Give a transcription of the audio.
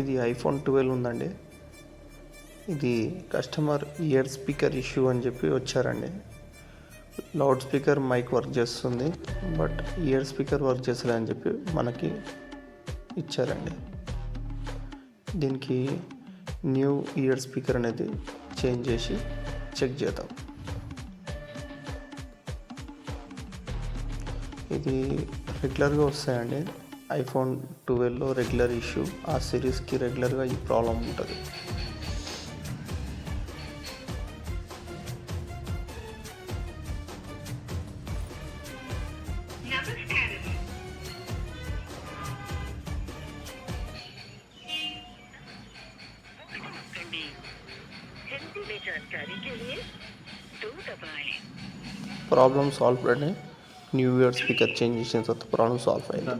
ఇది ఐఫోన్ 12 ఉందండి. ఇది కస్టమర్ ఇయర్ స్పీకర్ ఇష్యూ అని చెప్పి వచ్చారండి. లౌడ్ స్పీకర్ మైక్ వర్క్ చేస్తుంది, బట్ ఇయర్ స్పీకర్ వర్క్ చేస్తలే అని చెప్పి మనకి ఇచ్చారండి. దీనికి న్యూ ఇయర్ స్పీకర్ అనేది చేంజ్ చేసి చెక్ చేద్దాం. ఇది రెగ్యులర్గా వస్తాయండి. ఐఫోన్ 12లో రెగ్యులర్ ఇష్యూ, ఆ సిరీస్కి రెగ్యులర్గా ఈ ప్రాబ్లం ఉంటుంది. ప్రాబ్లమ్ సాల్వ్ అండి. న్యూ ఇయర్ స్పీకర్ చేంజ్ చేసిన తర్వాత ప్రాబ్లమ్ సాల్వ్ అయింది.